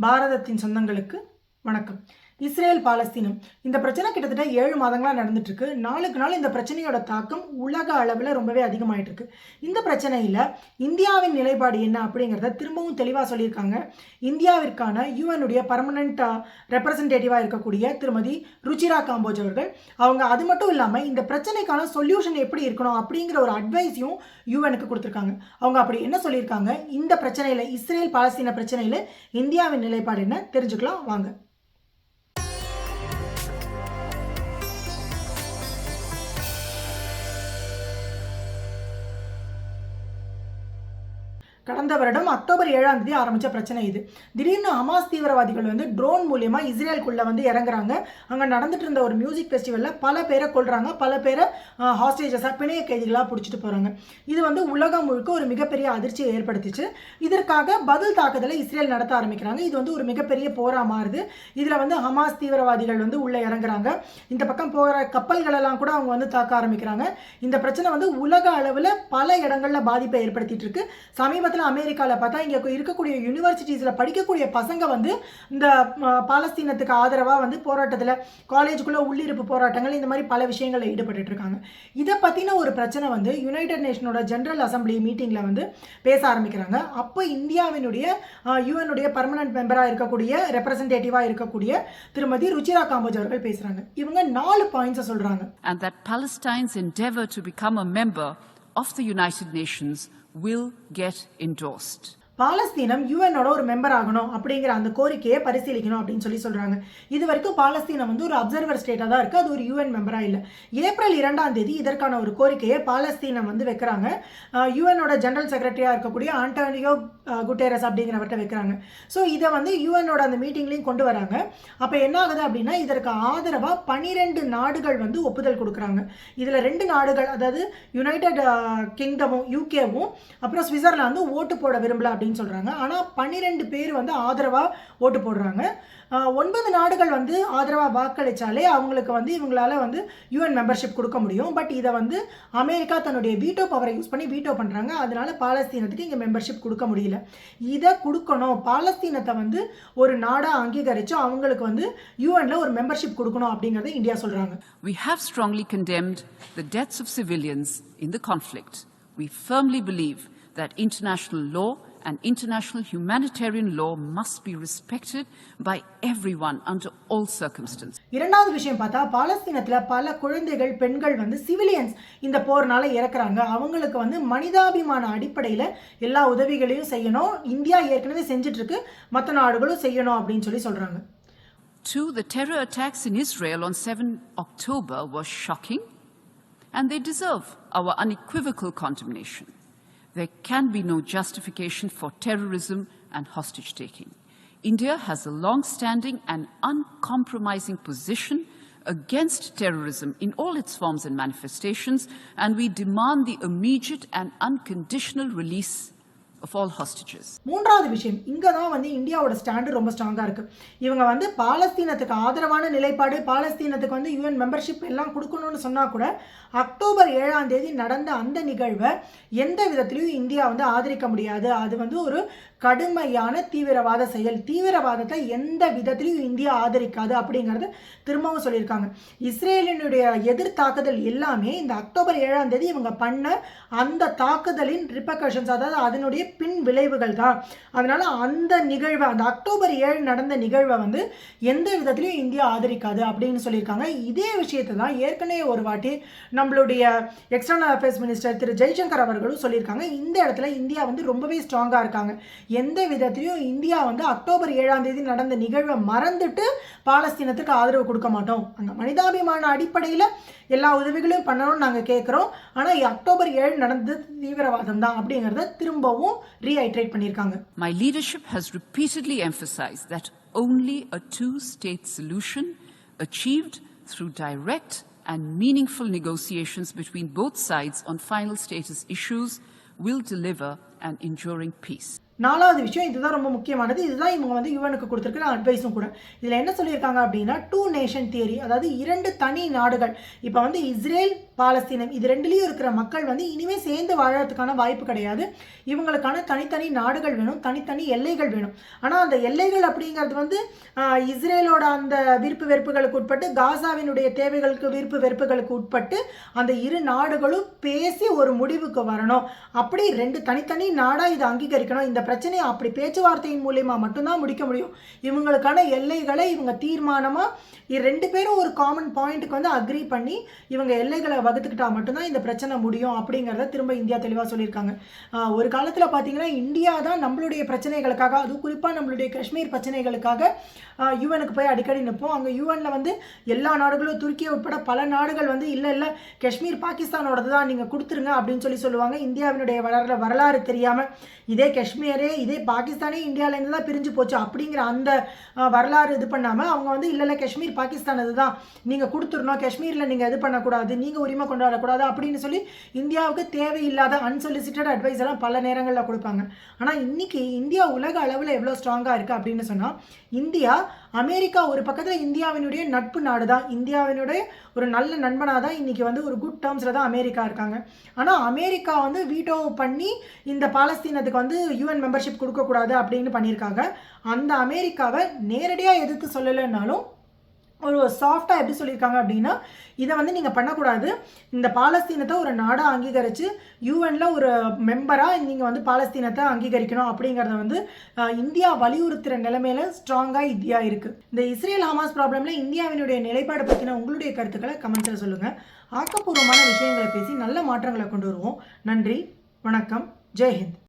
பாரதத்தின் சொந்தங்களுக்கு வணக்கம். இஸ்ரேல் பாலஸ்தீனம் இந்த பிரச்சனை கிட்டத்தட்ட 7 மாதங்களா நடந்துட்டு இருக்கு. நாளுக்கு நாள் இந்த பிரச்சனையோட தாக்கம் உலக அளவில் ரொம்பவே அதிகமாயிட்டு இருக்கு. இந்த பிரச்சனையில இந்தியாவின் நிலைப்பாடு என்ன அப்படிங்கிறத திரும்பவும் தெளிவாக சொல்லியிருக்காங்க. இந்தியாவிற்கான யூஎனுடைய பர்மனன்ட் ரெப்ரசன்டேட்டிவா இருக்கக்கூடிய திருமதி ருச்சிரா காம்போஜ் அவர்கள். அவங்க அது மட்டும் இல்லாமல் இந்த பிரச்சனைக்கான சொல்யூஷன் எப்படி இருக்கணும் அப்படிங்கிற ஒரு அட்வைஸையும் யூஎனுக்கு கொடுத்துருக்காங்க. அவங்க அப்படி என்ன சொல்லியிருக்காங்க, இந்த பிரச்சனையில இஸ்ரேல் பாலஸ்தீன பிரச்சனையில இந்தியாவின் நிலைப்பாடு என்ன தெரிஞ்சுக்கலாம் வாங்க. கடந்த வருடம் அக்டோபர் 7ஆம் தேதி ஆரம்பித்த பிரச்சனை இது. திடீர்னு ஹமாஸ் தீவிரவாதிகள் ட்ரோன் மூலியமாக இஸ்ரேலுக்குள்ளே இறங்குறாங்க. அங்கே நடந்துட்டு இருந்த ஒரு மியூசிக் ஃபெஸ்டிவலில் பல பேரை கொல்றாங்க, பல பேரை ஹாஸ்டேஜஸாக பிணைய கைதிகளாக பிடிச்சிட்டு போகிறாங்க. இது உலகம் முழுக்க ஒரு மிகப்பெரிய அதிர்ச்சியை ஏற்படுத்திச்சு. இதற்காக பதில் தாக்குதலை இஸ்ரேல் நடத்த ஆரம்பிக்கிறாங்க. இது ஒரு மிகப்பெரிய போராக மாறுது. இதில் ஹமாஸ் தீவிரவாதிகள் உள்ளே இறங்குறாங்க. இந்த பக்கம் போகிற கப்பல்களெல்லாம் கூட அவங்க தாக்க ஆரம்பிக்கிறாங்க. இந்த பிரச்சனை உலக அளவில் பல இடங்களில் பாதிப்பை ஏற்படுத்திட்டு இருக்கு. சமீபத்தில் அமெரிக்காவில் பார்த்தா இங்கே இருக்கக்கூடிய யூனிவர்சிட்டிஸில் படிக்கக்கூடிய பசங்க இந்த பாலஸ்தீனத்துக்கு ஆதரவாக போராட்டத்தில் காலேஜுக்குள்ள உள்ளிருப்பு போராட்டங்கள் இந்த மாதிரி பல விஷயங்களில் ஈடுபட்டு இருக்காங்க. இதை பற்றின ஒரு பிரச்சனை யுனைடெட் நேஷனோட ஜெனரல் அசம்பிளி மீட்டிங்கில் பேச ஆரம்பிக்கிறாங்க. அப்போ இந்தியாவினுடைய யூஎனுடைய பர்மனன்ட் மெம்பராக இருக்கக்கூடிய ரெப்ரசன்டேட்டிவாக இருக்கக்கூடிய திருமதி ருச்சிரா காம்போஜ் அவர்கள் பேசுகிறாங்க. இவங்க 4 பாயிண்ட்ஸை சொல்கிறாங்க. And that Palestine's endeavor to become a member of the United Nations will get endorsed. பாலஸ்தீனம் யூஎனோட ஒரு மெம்பர் ஆகணும் அப்படிங்கிற அந்த கோரிக்கையை பரிசீலிக்கணும் அப்படின்னு சொல்றாங்க. இது வரைக்கும் பாலஸ்தீனம் ஒரு அப்சர்வர் ஸ்டேட்டாக தான் இருக்குது, அது ஒரு யூஎன் மெம்பராக இல்லை. ஏப்ரல் 2ஆம் தேதி இதற்கான ஒரு கோரிக்கையை பாலஸ்தீனம் வைக்கிறாங்க. யூஎனோட ஜெனரல் செக்ரட்டரியாக இருக்கக்கூடிய ஆண்டோனியோ குட்டேரஸ் அப்படிங்கிறவர்கிட்ட வைக்கிறாங்க. ஸோ இதை யூஎனோட அந்த மீட்டிங்லையும் கொண்டு வராங்க. அப்போ என்ன ஆகுது அப்படின்னா, இதற்கு ஆதரவாக 12 நாடுகள் ஒப்புதல் கொடுக்குறாங்க. இதில் 2 நாடுகள், அதாவது யுனைடெட் கிங்டமும் யூகேவும் அப்புறம் சுவிட்சர்லாந்தும் ஓட்டு போட விரும்பல அப்படின்னு சொல்றாங்க. ஆனா 12 பேர் ஆதரவா ஓட்டு போடுறாங்க. 9 நாடுகள் ஆதரவா வாக்களிச்சாலே அவங்களுக்கு இவங்களால யூஎன் மெம்பர்ஷிப் கொடுக்க முடியும். பட் இதை அமெரிக்கா தன்னுடைய வீட்டோ பவரை யூஸ் பண்ணி வீட்டோ பண்றாங்க. அதனால பாலஸ்தீனத்துக்கு இங்க மெம்பர்ஷிப் கொடுக்க முடியல. இதை கொடுக்கணும், பாலஸ்தீனத்தை ஒரு நாடா அங்கீகரிச்சு அவங்களுக்கு யூஎன்ல ஒரு மெம்பர்ஷிப் கொடுக்கணும் அப்படிங்கறத இந்தியா சொல்றாங்க. We have strongly condemned the deaths of civilians in the conflict. We firmly believe that international law and international humanitarian law must be respected by everyone under all circumstances. இரண்டாவது விஷயம் பார்த்தா, பாலஸ்தீனத்துல பல குழந்தைகள், பெண்கள் civilians இந்த போர்னால இறக்குறாங்க. அவங்களுக்கு மனிதாபிமான அடிப்படையில் எல்லா உதவிகளையும் செய்யணும். இந்தியா ஏற்கனவே செஞ்சுட்டு இருக்கு, மற்ற நாடுகளும் செய்யணும் அப்படின்னு சொல்றாங்க. The terror attacks in Israel on 7 October were shocking and they deserve our unequivocal condemnation. There can be no justification for terrorism and hostage-taking. India has a long-standing and uncompromising position against terrorism in all its forms and manifestations, and we demand the immediate and unconditional release of all hostages. மூன்றாவது விஷயம், இங்க தான் இந்தியாவோட stand ரொம்ப ஸ்ட்ராங்கா இருக்கு. இவங்க பாலஸ்தீனத்துக்கு ஆதரவான நிலைப்பாடு, பாலஸ்தீனத்துக்கு யூஎன் மெம்பர்ஷிப் எல்லாம் கொடுக்கணும்னு சொன்னா கூட அக்டோபர் 7ஆம் தேதி நடந்த அந்த நிகழ்வை எந்த விதத்திலையும் இந்தியா ஆதரிக்க முடியாது. அது ஒரு கடுமையான தீவிரவாத செயல். தீவிரவாதத்தை எந்த விதத்திலையும் இந்தியா ஆதரிக்காது அப்படிங்கறது திரும்பவும் சொல்லியிருக்காங்க. இஸ்ரேலினுடைய எதிர் தாக்குதல் எல்லாமே இந்த அக்டோபர் 7ஆம் தேதி இவங்க பண்ண அந்த தாக்குதலின் ரிப்பர்கஷன்ஸ், அதாவது அதனுடைய பின் விளைவுகள் தான். அதனால அந்த நிகழ்வை, அந்த அக்டோபர் 7 நடந்த நிகழ்வை எந்த விதத்திலையும் இந்தியா ஆதரிக்காது அப்படின்னு சொல்லியிருக்காங்க. இதே விஷயத்தை தான் ஏற்கனவே ஒரு வாட்டி நம்மளுடைய எக்ஸ்டர்னல் அஃபேர்ஸ் மினிஸ்டர் திரு ஜெய்சங்கர் அவர்களும் சொல்லியிருக்காங்க. இந்த இடத்துல இந்தியா ரொம்பவே ஸ்ட்ராங்கா இருக்காங்க. எந்த விதத்திலையும் இந்தியா அக்டோபர் 7ஆம் தேதி நடந்த நிகழ்வை மறந்துட்டு பாலஸ்தீனத்துக்கு ஆதரவு கொடுக்க மாட்டோம். அங்க மனிதாபிமான அடிப்படையில் எல்லா உதவிகளையும் பண்ணணும்னு நாங்கள் கேட்குறோம். ஆனால் அக்டோபர் 7 நடந்தது தீவிரவாதம் தான் அப்படிங்கிறத திரும்பவும் ரீஐட்ரேட் பண்ணியிருக்காங்க. My leadership has repeatedly emphasized that only a two-state solution achieved through direct and meaningful negotiations between both sides on final status issues will deliver and enduring peace. நாலாவது விஷயம் இதுதான் ரொம்ப முக்கியமானது. இதுதான் இவங்க வந்து யுஎனுக்கு கொடுத்துருக்கிற அட்வைஸும் கூட. இதில் என்ன சொல்லியிருக்காங்க அப்படின்னா 2 நேஷன் தியரி, அதாவது 2 தனி நாடுகள். இப்போ வந்து இஸ்ரேல் பாலஸ்தீனம் இது ரெண்டுலேயும் இருக்கிற மக்கள் வந்து இனிமேல் சேர்ந்து வாழறதுக்கான வாய்ப்பு கிடையாது. இவங்களுக்கான தனித்தனி நாடுகள் வேணும், தனித்தனி எல்லைகள் வேணும். ஆனால் அந்த எல்லைகள் அப்படிங்கிறது வந்து இஸ்ரேலோட அந்த விருப்பு வெறுப்புகளுக்கு உட்பட்டு, காசாவினுடைய தேவைகளுக்கு விருப்பு வெறுப்புகளுக்கு உட்பட்டு அந்த இரு நாடுகளும் பேசி ஒரு முடிவுக்கு வரணும். அப்படி 2 தனித்தனி நாடாக இதை அங்கீகரிக்கணும். இந்த பிரச்சனையை அப்படி பேச்சுவார்த்தையின் மூலியமா மட்டும்தான் முடிக்க முடியும். இவங்களுக்கான எல்லைகளை இவங்க தீர்மானமாக 2 பேரும் ஒரு காமன் பாயிண்ட்டுக்கு வந்து அக்ரி பண்ணி இவங்க எல்லைகளை வகுத்துக்கிட்டா மட்டும்தான் இந்த பிரச்சனை முடியும் அப்படிங்கிறத திரும்ப இந்தியா தெளிவாக சொல்லியிருக்காங்க. ஒரு காலத்தில் பார்த்தீங்கன்னா இந்தியா தான் நம்மளுடைய பிரச்சனைகளுக்காக, அதுவும் குறிப்பாக நம்மளுடைய காஷ்மீர் பிரச்சனைகளுக்காக யுஎனுக்கு போய் அடிக்கடி நிற்போம். அங்கே யுஎனில் வந்து எல்லா நாடுகளும் துருக்கியை உட்பட பல நாடுகள் வந்து இல்லை காஷ்மீர் பாகிஸ்தானோடது தான், நீங்கள் கொடுத்துருங்க அப்படின்னு சொல்லுவாங்க. இந்தியாவினுடைய வரலாறு தெரியாமல் இதே காஷ்மீரே இதே பாகிஸ்தானே இந்தியாவிலேருந்து தான் பிரிஞ்சு போச்சு அப்படிங்கிற அந்த வரலாறு இது பண்ணாமல் அவங்க வந்து இல்லை காஷ்மீர் பாகிஸ்தான் இதுதான், நீங்கள் கொடுத்துடணும், காஷ்மீரில் நீங்கள் இது பண்ணக்கூடாது, நீங்கள் உரிமை கொண்டாடக்கூடாது அப்படின்னு சொல்லி இந்தியாவுக்கு தேவையில்லாத அன்சொலிசிட்டட் அட்வைஸ் எல்லாம் பல நேரங்களில் கொடுப்பாங்க. ஆனால் இன்னைக்கு இந்தியா உலக அளவில் எவ்வளோ ஸ்ட்ராங்காக இருக்குது அப்படின்னு சொன்னால், இந்தியா அமெரிக்கா ஒரு பக்கத்தில் இந்தியாவினுடைய நட்பு நாடு தான், இந்தியாவினுடைய ஒரு நல்ல நண்பனாக தான் இன்றைக்கி வந்து ஒரு குட் டேர்ம்ஸில் தான் அமெரிக்கா இருக்காங்க. ஆனால் அமெரிக்கா வந்து வீட்டோ பண்ணி இந்த பாலஸ்தீனத்துக்கு வந்து யுஎன் மெம்பர்ஷிப் கொடுக்கக்கூடாது அப்படின்னு பண்ணியிருக்காங்க. அந்த அமெரிக்காவை நேரடியாக எதிர்த்து சொல்லலைன்னாலும் ஒரு சாஃப்டாக எப்படி சொல்லியிருக்காங்க அப்படின்னா, இதை வந்து நீங்கள் பண்ணக்கூடாது, இந்த பாலஸ்தீனத்தை ஒரு நாடாக அங்கீகரித்து யூஎனில் ஒரு மெம்பராக நீங்கள் வந்து பாலஸ்தீனத்தை அங்கீகரிக்கணும் அப்படிங்கிறத வந்து இந்தியா வலியுறுத்துகிற நிலைமையில ஸ்ட்ராங்காக இந்தியா இருக்குது. இந்த இஸ்ரேல் ஹமாஸ் ப்ராப்ளமில் இந்தியாவினுடைய நிலைப்பாடு பற்றின உங்களுடைய கருத்துக்களை கமெண்ட்ஸில் சொல்லுங்கள். ஆக்கப்பூர்வமான விஷயங்களை பேசி நல்ல மாற்றங்களை கொண்டு வருவோம். நன்றி, வணக்கம், ஜெய்ஹிந்த்.